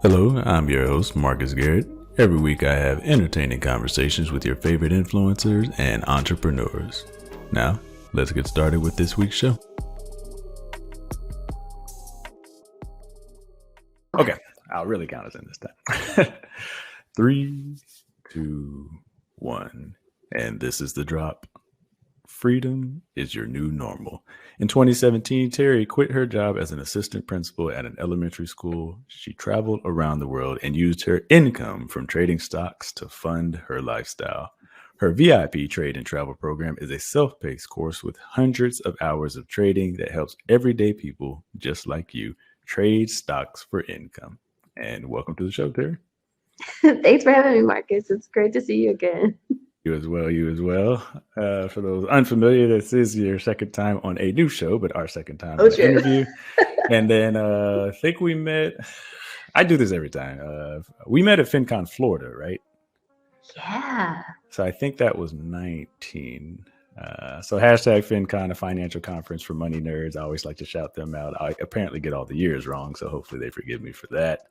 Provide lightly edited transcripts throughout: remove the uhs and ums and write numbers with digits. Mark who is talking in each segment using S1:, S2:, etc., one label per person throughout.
S1: Hello, I'm your host, Marcus Garrett. Every week I have entertaining conversations with your favorite influencers and entrepreneurs. Now, let's get started with this week's show. Okay, I'll really count us in this time. 3, 2, 1, and this is the drop. Freedom is your new normal. In 2017, Teri quit her job as an assistant principal at an elementary school. She traveled around the world and used her income from trading stocks to fund her lifestyle. Her VIP trade and travel program is a self-paced course with hundreds of hours of trading that helps everyday people just like you trade stocks for income. And welcome to the show, Teri.
S2: Thanks for having me, Marcus. It's great to see you again.
S1: You as well. For those unfamiliar, this is your second time on a new show, but our second time on an interview. And then I think we met, I do this every time. We met at FinCon, Florida, right?
S2: Yeah.
S1: So I think that was 19. So hashtag FinCon, a financial conference for money nerds. I always like to shout them out. I apparently get all the years wrong, so hopefully they forgive me for that.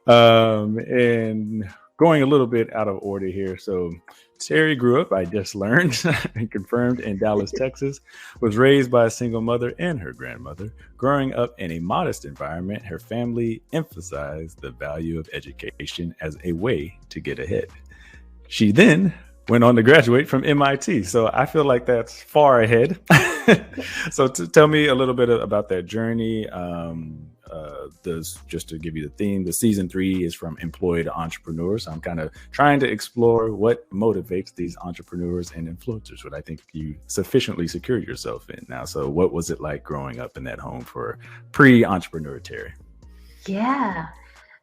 S1: And going a little bit out of order here. So Teri grew up, I just learned and confirmed, in Dallas, Texas, was raised by a single mother and her grandmother. Growing up in a modest environment, her family emphasized the value of education as a way to get ahead. She then went on to graduate from MIT. So I feel like that's far ahead. So tell me a little bit about that journey. Just to give you the theme, the season 3 is from employee to entrepreneur. So I'm kind of trying to explore what motivates these entrepreneurs and influencers, what I think you sufficiently secured yourself in now. So what was it like growing up in that home for pre-entrepreneur Teri?
S2: Yeah.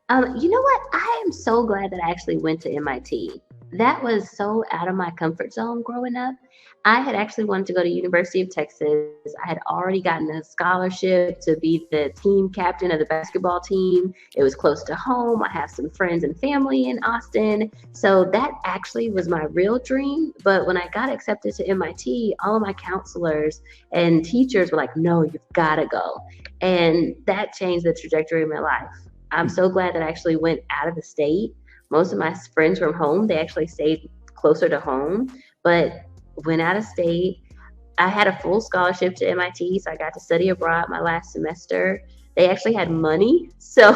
S2: You know what? I am so glad that I actually went to MIT. That was so out of my comfort zone growing up. I had actually wanted to go to University of Texas. I had already gotten a scholarship to be the team captain of the basketball team. It was close to home. I have some friends and family in Austin. So that actually was my real dream. But when I got accepted to MIT, all of my counselors and teachers were like, no, you've got to go. And that changed the trajectory of my life. I'm so glad that I actually went out of the state. Most of my friends from home, they actually stayed closer to home, but went out of state. I had a full scholarship to MIT, so I got to study abroad my last semester. They actually had money. So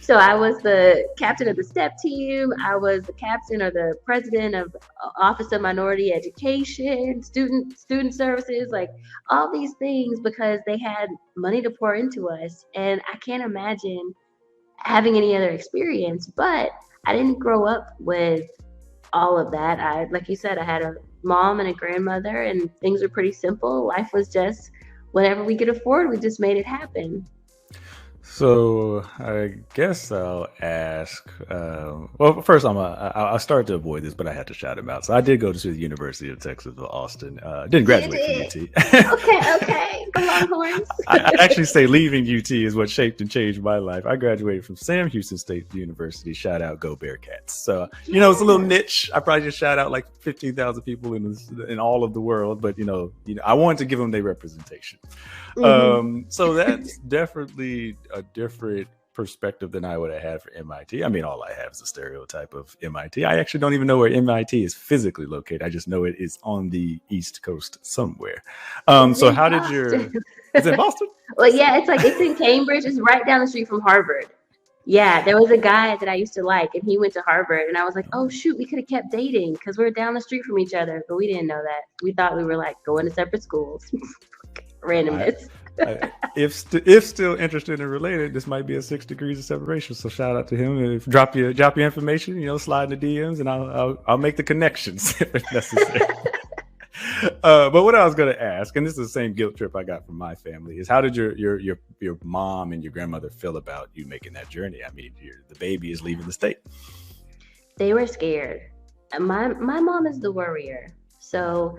S2: I was the captain of the STEP team. I was the captain or the president of Office of Minority Education, student services, like all these things, because they had money to pour into us. And I can't imagine having any other experience, but I didn't grow up with all of that. Like you said, I had a mom and a grandmother, and things were pretty simple. Life was just whatever we could afford, we just made it happen.
S1: So I guess I'll ask. Well, first I'll start to avoid this, but I had to shout him out. So I did go to the University of Texas at Austin. Didn't graduate from UT.
S2: Okay, go Longhorns.
S1: I actually say leaving UT is what shaped and changed my life. I graduated from Sam Houston State University. Shout out, go Bearcats! So it's a little niche. I probably just shout out like 15,000 people in all of the world, but I wanted to give them their representation. Mm-hmm. So that's definitely a different perspective than I would have had for MIT. I mean, all I have is a stereotype of MIT. I actually don't even know where MIT is physically located. I just know it is on the East Coast somewhere. So how did is it Boston?
S2: Well, yeah, it's in Cambridge. It's right down the street from Harvard. Yeah, there was a guy that I used to like, and he went to Harvard, and I was like, oh shoot, we could have kept dating because we're down the street from each other, but we didn't know that. We thought we were like going to separate schools. Randomness.
S1: If still interested and related, this might be a 6 degrees of separation. So shout out to him. If drop your information, slide in the DMs, and I'll make the connections if it's necessary. But what I was going to ask, and this is the same guilt trip I got from my family, is how did your mom and your grandmother feel about you making that journey? I mean, the baby is leaving the state.
S2: They were scared. My mom is the worrier. So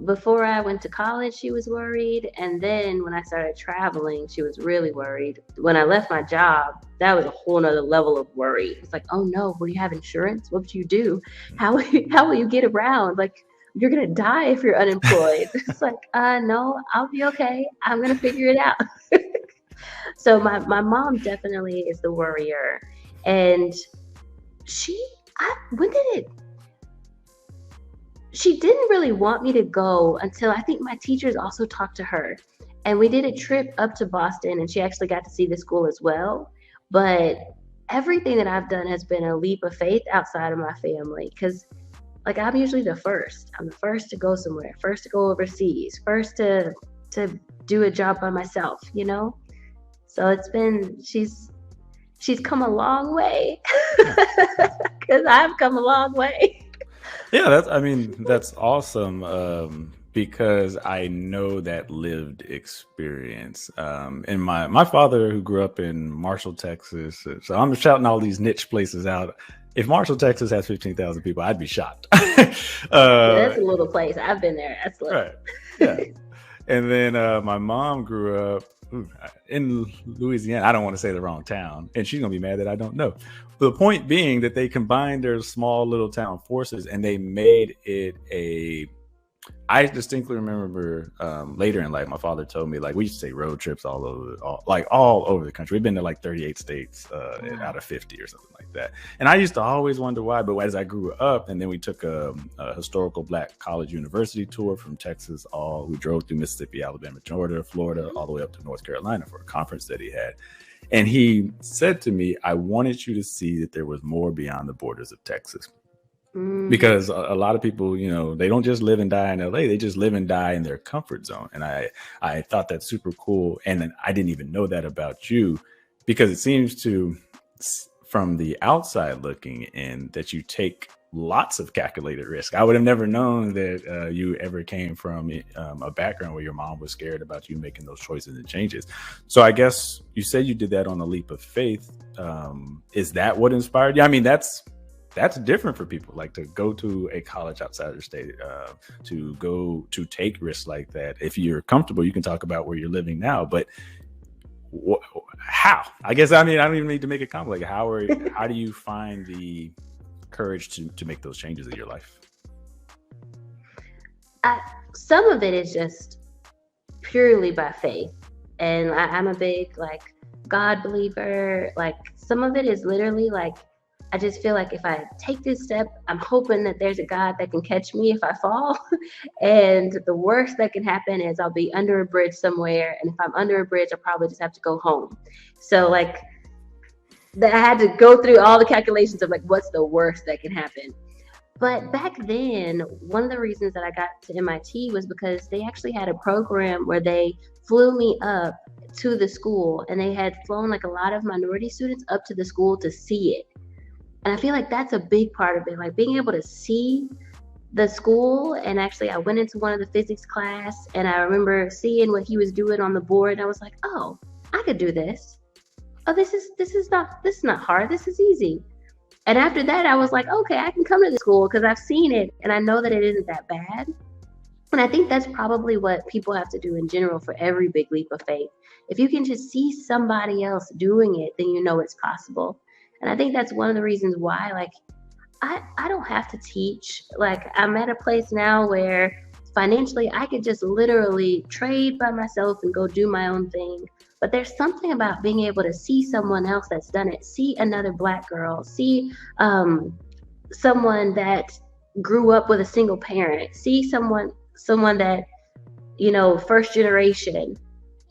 S2: before I went to college, she was worried. And then when I started traveling, she was really worried. When I left my job, that was a whole nother level of worry. It's like, oh no, will you have insurance? What would you do? How will you get around? Like, you're going to die if you're unemployed. It's like, no, I'll be okay. I'm going to figure it out. So my mom definitely is the worrier, and she when did it she didn't really want me to go until I think my teachers also talked to her. And we did a trip up to Boston, and she actually got to see the school as well. But everything that I've done has been a leap of faith outside of my family, because like I'm usually the first. I'm the first to go somewhere, first to go overseas, first to do a job by myself, you know? So it's been she's come a long way. Cuz I've come a long way.
S1: Yeah, that's awesome. Because I know that lived experience. And my father, who grew up in Marshall, Texas, so I'm shouting all these niche places out. If Marshall, Texas has 15,000 people, I'd be shocked.
S2: Yeah, that's a little place. I've been there. That's little.
S1: Right. Yeah. And then my mom grew up in Louisiana. I don't want to say the wrong town, and she's gonna be mad that I don't know. The point being that they combined their small little town forces and they made it a. I distinctly remember later in life, my father told me, like, we used to take road trips all over the country. We've been to like 38 states out of 50 or something like that. And I used to always wonder why. But as I grew up, and then we took a historical Black college university tour from Texas. We drove through Mississippi, Alabama, Georgia, Florida, all the way up to North Carolina for a conference that he had. And he said to me, I wanted you to see that there was more beyond the borders of Texas. Because a lot of people, they don't just live and die in LA, they just live and die in their comfort zone. And I thought that's super cool. And then I didn't even know that about you, because it seems to, from the outside looking in, that you take lots of calculated risk. I would have never known that you ever came from a background where your mom was scared about you making those choices and changes. So I guess you said you did that on a leap of faith. Is that what inspired you? I mean, that's different for people, like to go to a college outside the state, to take risks like that. If you're comfortable, you can talk about where you're living now, but how? I guess, I don't even need to make it complex. How do you find the courage to make those changes in your life?
S2: Some of it is just purely by faith. And I'm a big, God believer. Some of it is literally I just feel like if I take this step, I'm hoping that there's a God that can catch me if I fall. And the worst that can happen is I'll be under a bridge somewhere. And if I'm under a bridge, I'll probably just have to go home. So I had to go through all the calculations of what's the worst that can happen. But back then, one of the reasons that I got to MIT was because they actually had a program where they flew me up to the school, and they had flown a lot of minority students up to the school to see it. And I feel like that's a big part of it, being able to see the school. And actually, I went into one of the physics class, and I remember seeing what he was doing on the board. And I was like, oh, I could do this. Oh, this is not hard. This is easy. And after that, I was like, okay, I can come to the school because I've seen it, and I know that it isn't that bad. And I think that's probably what people have to do in general for every big leap of faith. If you can just see somebody else doing it, then you know it's possible. And I think that's one of the reasons why, I don't have to teach. I'm at a place now where financially I could just literally trade by myself and go do my own thing. But there's something about being able to see someone else that's done it, see another Black girl, see someone that grew up with a single parent, see someone that, first generation,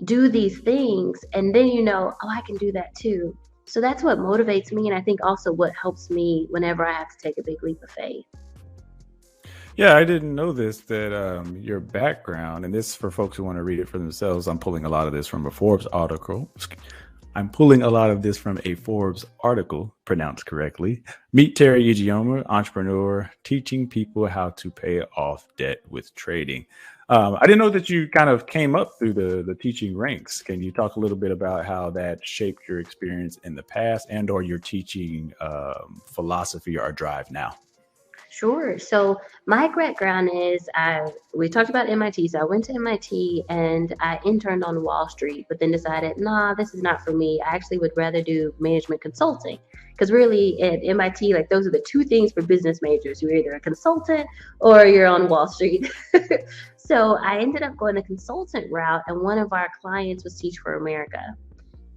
S2: do these things. And then, oh, I can do that too. So that's what motivates me, and I think also what helps me whenever I have to take a big leap of faith.
S1: Yeah, I didn't know this, that your background, and this for folks who want to read it for themselves, I'm pulling a lot of this from a Forbes article. Pronounced correctly. Meet Teri Ijeoma, entrepreneur, teaching people how to pay off debt with trading. I didn't know that you kind of came up through the teaching ranks. Can you talk a little bit about how that shaped your experience in the past and or your teaching philosophy or drive now?
S2: Sure. So my background is we talked about MIT. So I went to MIT and I interned on Wall Street, but then decided, nah, this is not for me. I actually would rather do management consulting, because really at MIT, those are the two things for business majors. You're either a consultant or you're on Wall Street. So I ended up going the consultant route, and one of our clients was Teach for America.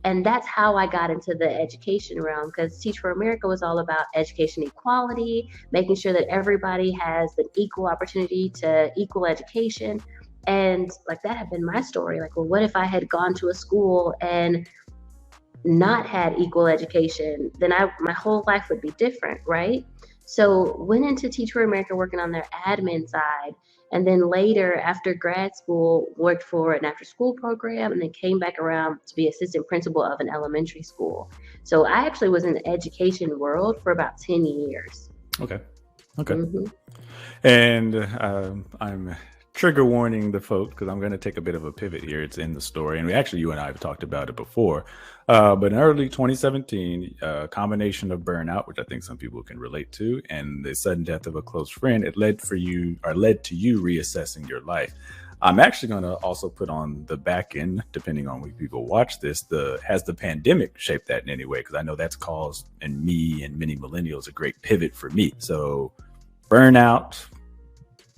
S2: And that's how I got into the education realm, because Teach for America was all about education equality, making sure that everybody has an equal opportunity to equal education. And like that had been my story. Like, well, what if I had gone to a school and not had equal education? Then my whole life would be different, right? So went into Teach for America working on their admin side, and then later after grad school worked for an after school program, and then came back around to be assistant principal of an elementary school. So I actually was in the education world for about 10 years.
S1: Okay. Okay.
S2: hmm
S1: And I'm trigger warning the folks because I'm going to take a bit of a pivot here. It's in the story. And you and I have talked about it before. But in early 2017, a combination of burnout, which I think some people can relate to, and the sudden death of a close friend, it led to you reassessing your life. I'm actually going to also put on the back end, depending on when people watch this, has the pandemic shaped that in any way? Because I know that's caused, in me and many millennials, a great pivot for me. So burnout,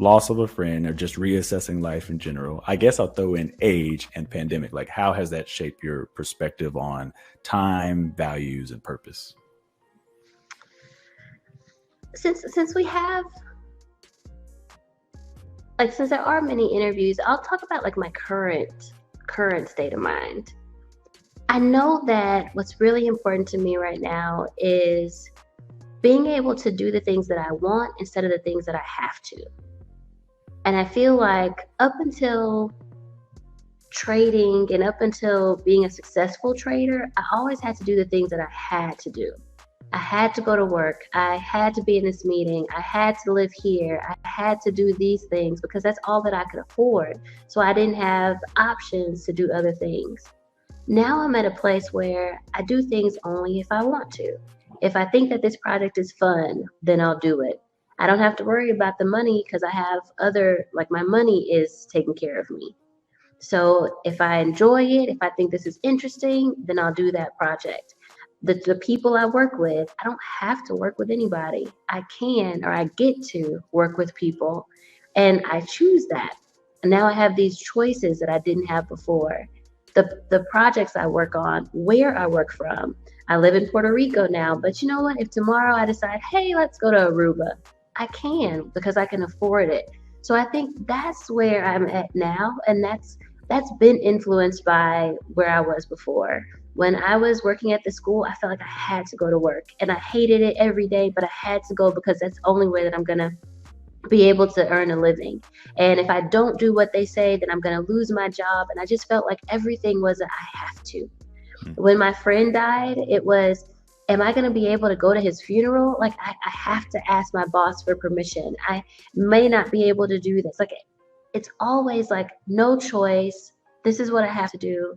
S1: loss of a friend, or just reassessing life in general. I guess I'll throw in age and pandemic. Like, how has that shaped your perspective on time, values, and purpose?
S2: Since we have since there are many interviews, I'll talk about like my current state of mind. I know that what's really important to me right now is being able to do the things that I want instead of the things that I have to. And I feel like up until trading and up until being a successful trader, I always had to do the things that I had to do. I had to go to work. I had to be in this meeting. I had to live here. I had to do these things because that's all that I could afford. So I didn't have options to do other things. Now I'm at a place where I do things only if I want to. If I think that this project is fun, then I'll do it. I don't have to worry about the money because I have my money is taking care of me. So if I enjoy it, if I think this is interesting, then I'll do that project. The people I work with, I don't have to work with anybody. I can, or I get to work with people, and I choose that. And now I have these choices that I didn't have before. The projects I work on, where I work from. I live in Puerto Rico now, but you know what? If tomorrow I decide, hey, let's go to Aruba, I can because I can afford it. So I think that's where I'm at now, and that's been influenced by where I was before. When I was working at the school, I felt like I had to go to work, and I hated it every day, but I had to go because that's the only way that I'm going to be able to earn a living. And if I don't do what they say, then I'm going to lose my job. And I just felt like everything was I have to. When my friend died, it was, am I going to be able to go to his funeral? Like, I have to ask my boss for permission. I may not be able to do this. Like, it's always like, no choice. This is what I have to do.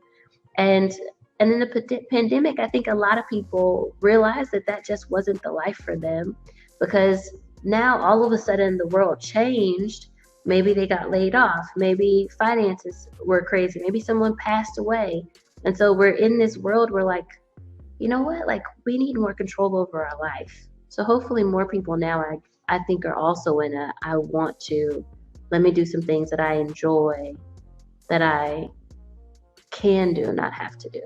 S2: And in the pandemic, I think a lot of people realized that just wasn't the life for them, because now all of a sudden the world changed. Maybe they got laid off. Maybe finances were crazy. Maybe someone passed away. And so we're in this world where, like, you know what? Like, we need more control over our life. So hopefully more people now, I think, are also in I want to, let me do some things that I enjoy, that I can do and not have to do.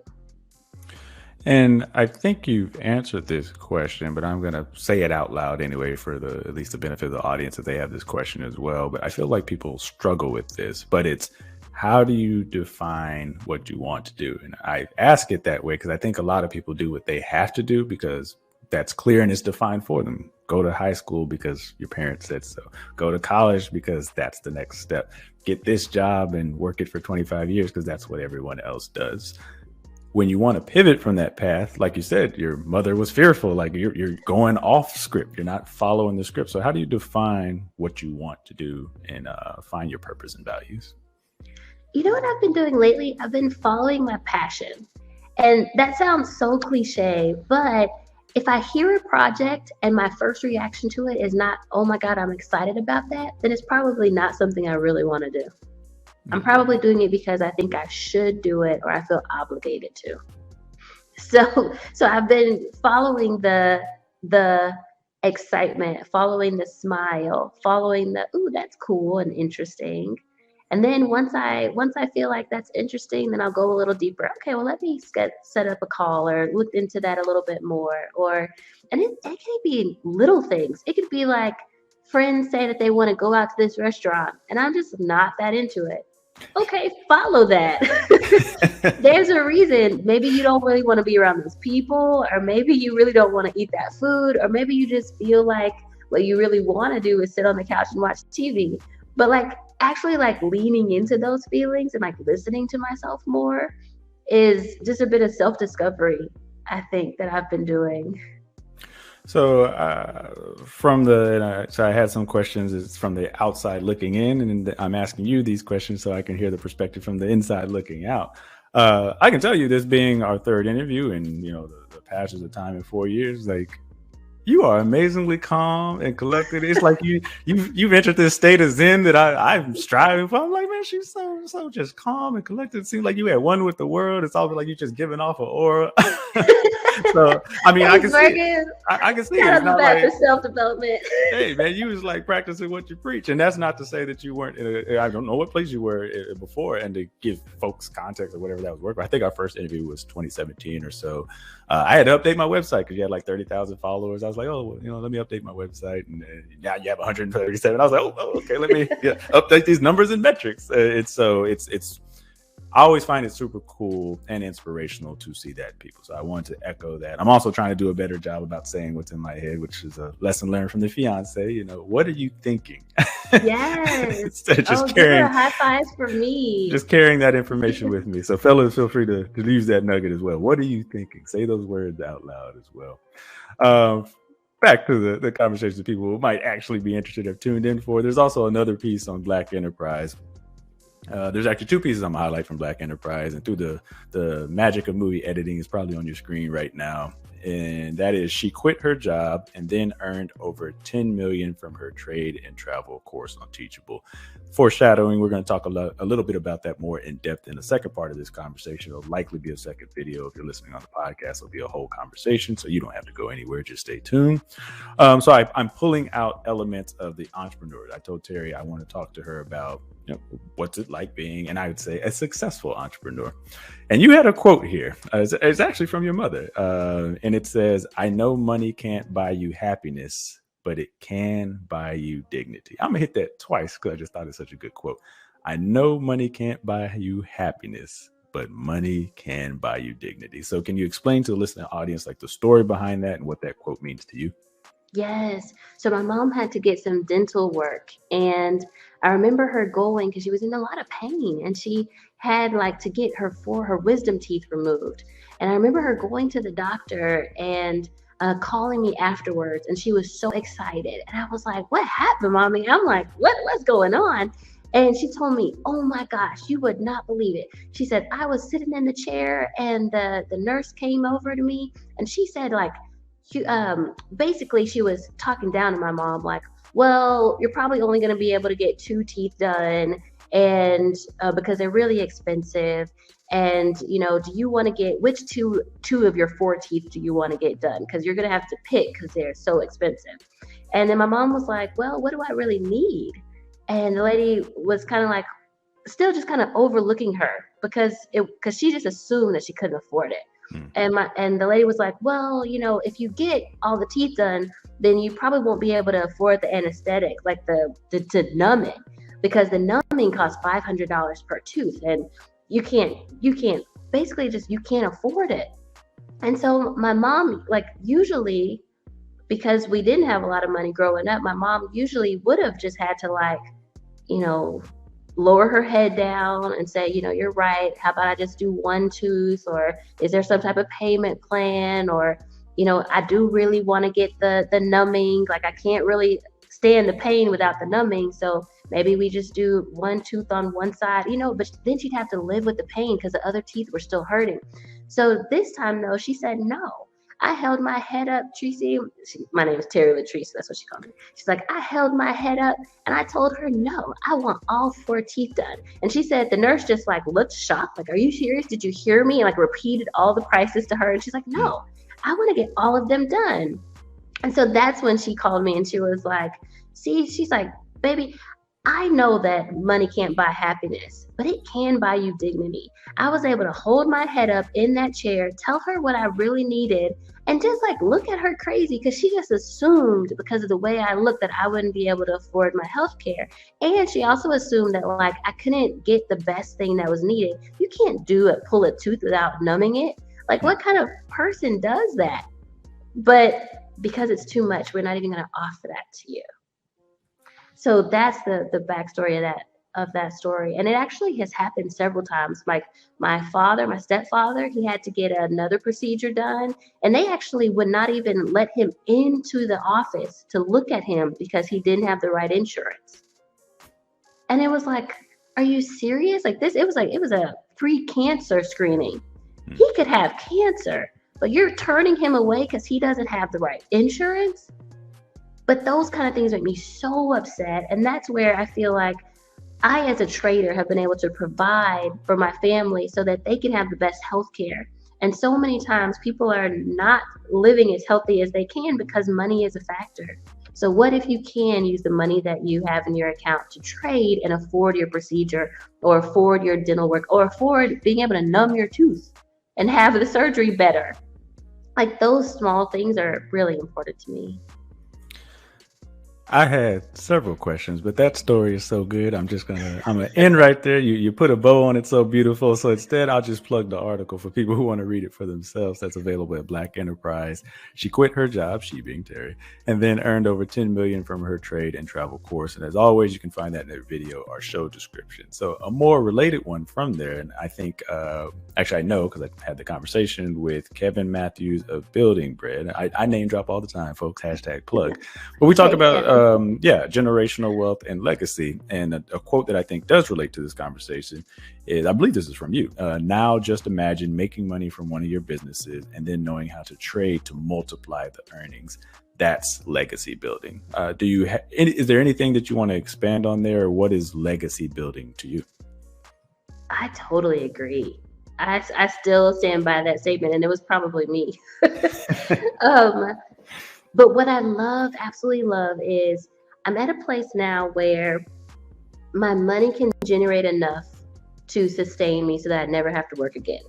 S1: And I think you've answered this question, but I'm going to say it out loud anyway for at least the benefit of the audience if they have this question as well. But I feel like people struggle with this, but it's, how do you define what you want to do? And I ask it that way because I think a lot of people do what they have to do because that's clear and it's defined for them. Go to high school because your parents said so. Go to college because that's the next step. Get this job and work it for 25 years because that's what everyone else does. When you want to pivot from that path, like you said, your mother was fearful, like you're going off script. You're not following the script. So how do you define what you want to do and find your purpose and values?
S2: You know what I've been doing lately? I've been following my passion. And that sounds so cliche, but if I hear a project and my first reaction to it is not, oh my God, I'm excited about that, then it's probably not something I really want to do. I'm probably doing it because I think I should do it or I feel obligated to. So I've been following the excitement, following the smile, following the, ooh, that's cool and interesting. And then once I feel like that's interesting, then I'll go a little deeper. Okay, well, let me set up a call or look into that a little bit more. And it can be little things. It could be like friends say that they want to go out to this restaurant, and I'm just not that into it. Okay, follow that. There's a reason. Maybe you don't really want to be around those people, or maybe you really don't want to eat that food, or maybe you just feel like what you really want to do is sit on the couch and watch TV. But like actually like leaning into those feelings and like listening to myself more is just a bit of self-discovery, I think, that I've been doing.
S1: So so I had some questions. It's from the outside looking in, and I'm asking you these questions so I can hear the perspective from the inside looking out. I can tell you, this being our third interview, and the passage of time in 4 years, like, you are amazingly calm and collected. It's like you've entered this state of zen that I'm striving for. I'm like, man, she's so just calm and collected. It seems like you had one with the world. It's almost like you just giving off an aura. So I mean, I can see it. I can see it. It's not
S2: like for self-development.
S1: Hey man, you was like practicing what you preach, and that's not to say that you weren't I don't know what place you were before, and to give folks context or whatever that was working. I think our first interview was 2017 or so. I had to update my website because you had like 30,000 followers. I was like, oh, let me update my website, and now you have 137. I was like, oh okay, let me update these numbers and metrics. It's I always find it super cool and inspirational to see that in people. So I wanted to echo that. I'm also trying to do a better job about saying what's in my head, which is a lesson learned from the fiance. What are you thinking?
S2: Yes.
S1: Instead of just carrying
S2: high fives for me.
S1: Just carrying that information with me. So fellas, feel free to use that nugget as well. What are you thinking? Say those words out loud as well. Back to the conversations that people who might actually be interested have tuned in for. There's also another piece on Black enterprise. There's actually two pieces I'm gonna highlight from Black enterprise, and through the magic of movie editing is probably on your screen right now. And that is, she quit her job and then earned over 10 million from her trade and travel course on Teachable. Foreshadowing, we're going to talk a little bit about that more in depth in the second part of this conversation. It'll likely be a second video. If you're listening on the podcast, it'll be a whole conversation, so you don't have to go anywhere. Just stay tuned. So I'm pulling out elements of the entrepreneur. I told Teri I want to talk to her about what's it like being, and I would say, a successful entrepreneur. And you had a quote here. It's actually from your mother. And it says, I know money can't buy you happiness, but it can buy you dignity. I'm going to hit that twice because I just thought it's such a good quote. I know money can't buy you happiness, but money can buy you dignity. So can you explain to the listening audience like the story behind that and what that quote means to you?
S2: Yes. So my mom had to get some dental work, and I remember her going because she was in a lot of pain, and she had like to get her wisdom teeth removed. And I remember her going to the doctor and calling me afterwards, and she was so excited. And I was like, "What happened, mommy?" I'm like, "What's going on?" And she told me, "Oh my gosh, you would not believe it." She said, "I was sitting in the chair, and the nurse came over to me, and she said like." Basically she was talking down to my mom like, well, you're probably only going to be able to get 2 teeth done, and because they're really expensive, and do you want to get which two of your 4 teeth do you want to get done, because you're going to have to pick because they're so expensive. And then my mom was like, well, what do I really need? And the lady was kind of like still just kind of overlooking her because she just assumed that she couldn't afford it. And the lady was like, well, if you get all the teeth done, then you probably won't be able to afford the anesthetic, like the numbing, because the numbing costs $500 per tooth, and you can't basically just, you can't afford it. And so my mom, like, usually, because we didn't have a lot of money growing up, my mom usually would have just had to like, lower her head down and say, you're right. How about I just do 1 tooth? Or is there some type of payment plan? Or, I do really want to get the numbing. Like, I can't really stand the pain without the numbing. So maybe we just do 1 tooth on one side, but then she'd have to live with the pain because the other teeth were still hurting. So this time though, she said, no. I held my head up, Tracy. My name is Teri Latrice. That's what she called me. She's like, I held my head up and I told her, no, I want all 4 teeth done. And she said, the nurse just like looked shocked. Like, are you serious? Did you hear me? And like repeated all the prices to her. And she's like, no, I want to get all of them done. And so that's when she called me and she was like, see, she's like, baby, I know that money can't buy happiness, but it can buy you dignity. I was able to hold my head up in that chair, tell her what I really needed, and just like look at her crazy because she just assumed because of the way I looked that I wouldn't be able to afford my health care. And she also assumed that like I couldn't get the best thing that was needed. You can't pull a tooth without numbing it. Like, what kind of person does that? But because it's too much, we're not even going to offer that to you. So that's the backstory of that story, and it actually has happened several times. Like my stepfather, he had to get another procedure done, and they actually would not even let him into the office to look at him because he didn't have the right insurance. And it was like, are you serious? Like this, it was a free cancer screening. He could have cancer, but you're turning him away because he doesn't have the right insurance. But those kind of things make me so upset. And that's where I feel like I, as a trader, have been able to provide for my family so that they can have the best health care. And so many times people are not living as healthy as they can because money is a factor. So what if you can use the money that you have in your account to trade and afford your procedure or afford your dental work or afford being able to numb your tooth and have the surgery better? Like those small things are really important to me.
S1: I had several questions, but that story is so good. I'm gonna end right there. You put a bow on it so beautiful. So instead, I'll just plug the article for people who want to read it for themselves. That's available at Black Enterprise. She quit her job, she being Teri, and then earned over 10 million from her trade and travel course. And as always, you can find that in the video or show description. So a more related one from there, and I think actually I know because I had the conversation with Kevin Matthews of Building Bread. I name drop all the time, folks. Hashtag plug. But we talk about generational wealth and legacy. And a quote that I think does relate to this conversation is, I believe this is from you. Now just imagine making money from one of your businesses and then knowing how to trade to multiply the earnings. That's legacy building. Is there anything that you want to expand on there, or what is legacy building to you?
S2: I totally agree. I still stand by that statement, and it was probably me. But what I absolutely love, is I'm at a place now where my money can generate enough to sustain me so that I never have to work again.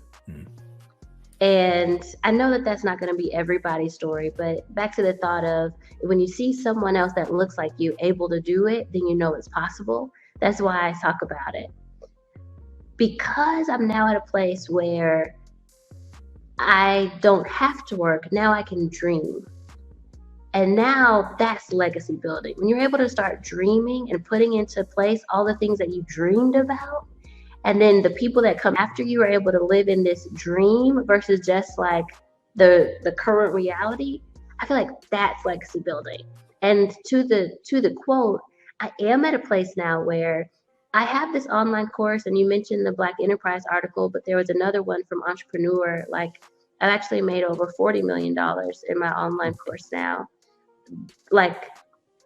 S2: And I know that that's not going to be everybody's story, but back to the thought of when you see someone else that looks like you able to do it, then you know it's possible. That's why I talk about it. Because I'm now at a place where I don't have to work, now I can dream. And now that's legacy building. When you're able to start dreaming and putting into place all the things that you dreamed about, and then the people that come after you are able to live in this dream versus just like the current reality, I feel like that's legacy building. And to the quote, I am at a place now where I have this online course, and you mentioned the Black Enterprise article, but there was another one from Entrepreneur. Like, I've actually made over $40 million in my online course now. Like,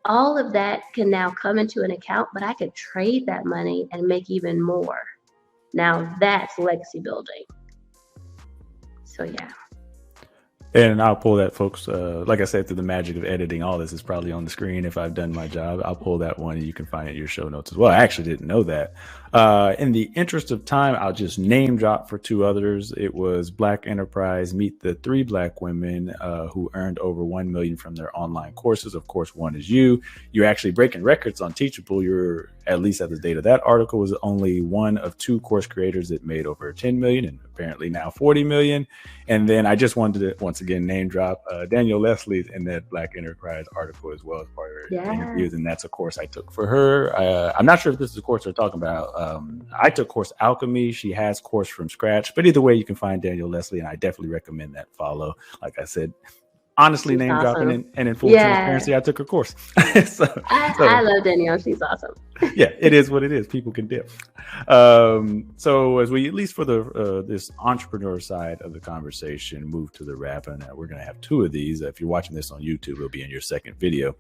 S2: all of that can now come into an account, but I could trade that money and make even more. Now that's legacy building. So yeah.
S1: And I'll pull that, folks. Like I said, through the magic of editing, all this is probably on the screen. If I've done my job, I'll pull that one, and you can find it in your show notes as well. I actually didn't know that. In the interest of time, I'll just name drop for two others. It was Black Enterprise. Meet the 3 Black women who earned over 1 million from their online courses. Of course, one is you. You're actually breaking records on Teachable. You're, at least at the date of that article, was only one of 2 course creators that made over 10 million, and apparently now 40 million. And then I just wanted to once again name drop Danielle Leslie's in that Black Enterprise article as well as part of her interviews, and that's a course I took for her. I'm not sure if this is a course they're talking about. I took course Alchemy. She has course from scratch, but either way, you can find Danielle Leslie, and I definitely recommend that follow. Like I said, honestly, she's name awesome. Dropping and in full transparency, I took her course.
S2: I love Danielle. She's awesome.
S1: Yeah, it is what it is. People can dip. So as we, at least for the this entrepreneur side of the conversation, move to the wrap, and we're going to have 2 of these. If you're watching this on YouTube, it'll be in your second video.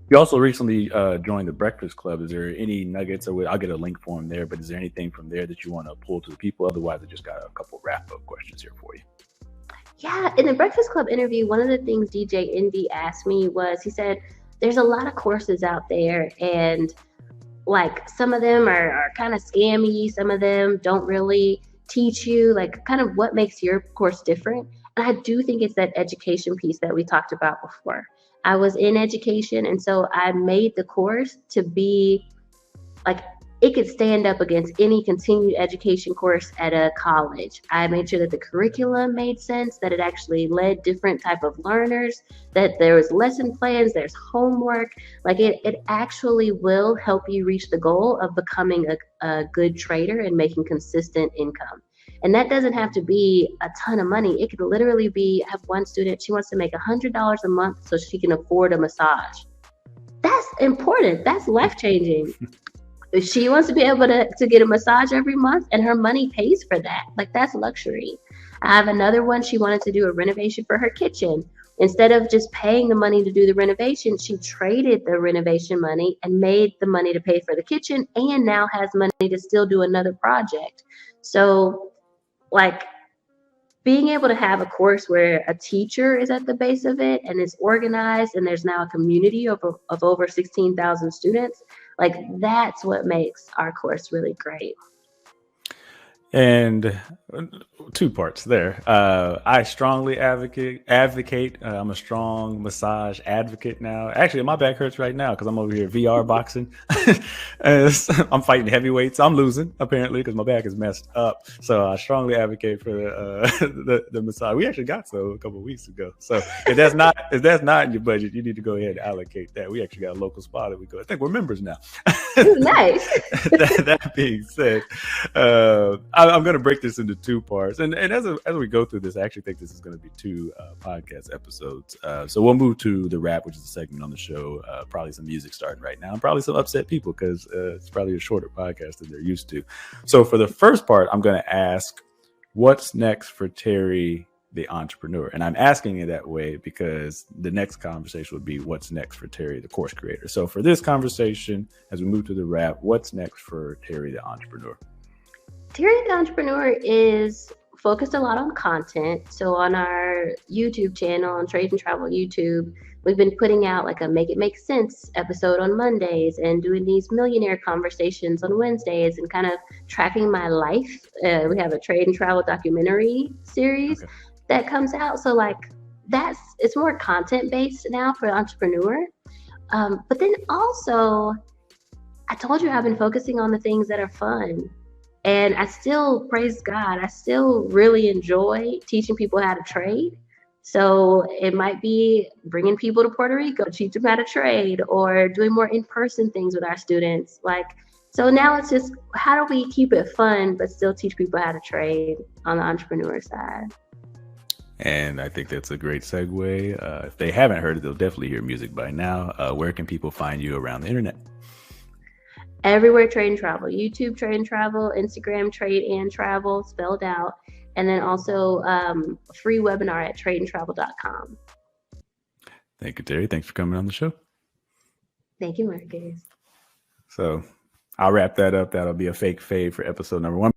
S1: You also recently joined the Breakfast Club. Is there any nuggets, or I'll get a link for them there, but is there anything from there that you want to pull to the people? Otherwise, I just got a couple wrap-up questions here for you.
S2: Yeah, in the Breakfast Club interview, one of the things DJ Envy asked me was, he said, there's a lot of courses out there, and like some of them are kind of scammy, some of them don't really teach you like kind of what makes your course different. And I do think it's that education piece that we talked about before. I was in education, and so I made the course to be like it could stand up against any continued education course at a college. I made sure that the curriculum made sense, that it actually led different type of learners, that there was lesson plans, there's homework. Like it actually will help you reach the goal of becoming a good trader and making consistent income. And that doesn't have to be a ton of money. It could literally be, I have one student, she wants to make $100 a month so she can afford a massage. That's important. That's life changing. She wants to be able to get a massage every month and her money pays for that. Like that's luxury. I have another one. She wanted to do a renovation for her kitchen. Instead of just paying the money to do the renovation, she traded the renovation money and made the money to pay for the kitchen and now has money to still do another project. So like being able to have a course where a teacher is at the base of it and is organized and there's now a community of over 16,000 students, like that's what makes our course really great.
S1: And two parts there. I strongly advocate. I'm a strong massage advocate now. Actually, my back hurts right now because I'm over here VR boxing. I'm fighting heavyweights. I'm losing apparently because my back is messed up. So I strongly advocate for the massage. We actually got some a couple of weeks ago. So if that's not in your budget, you need to go ahead and allocate that. We actually got a local spot that we go. I think we're members now.
S2: Nice.
S1: that being said, I'm going to break this into two parts, and as we go through this, I actually think this is going to be two podcast episodes. So we'll move to the rap, which is a segment on the show. Probably some music starting right now, and probably some upset people because it's probably a shorter podcast than they're used to. So for the first part, I'm going to ask, what's next for Teri, the entrepreneur? And I'm asking it that way because the next conversation would be what's next for Teri, the course creator. So for this conversation, as we move to the rap, what's next for Teri, the entrepreneur?
S2: Teri the entrepreneur is focused a lot on content. So on our YouTube channel, on Trade and Travel YouTube, we've been putting out like a Make It Make Sense episode on Mondays and doing these millionaire conversations on Wednesdays and kind of tracking my life. We have a Trade and Travel documentary series that comes out. So like it's more content based now for the entrepreneur. But then also, I told you I've been focusing on the things that are fun. And I still, praise God, I still really enjoy teaching people how to trade. So it might be bringing people to Puerto Rico, teach them how to trade, or doing more in-person things with our students. So now it's just, how do we keep it fun, but still teach people how to trade on the entrepreneur side?
S1: And I think that's a great segue. If they haven't heard it, they'll definitely hear music by now. Where can people find you around the internet?
S2: Everywhere Trade and Travel. YouTube Trade and Travel, Instagram Trade and Travel, spelled out. And then also a free webinar at tradeandtravel.com.
S1: Thank you, Teri. Thanks for coming on the show.
S2: Thank you, Marcus.
S1: So I'll wrap that up. That'll be a fake fave for episode number 1.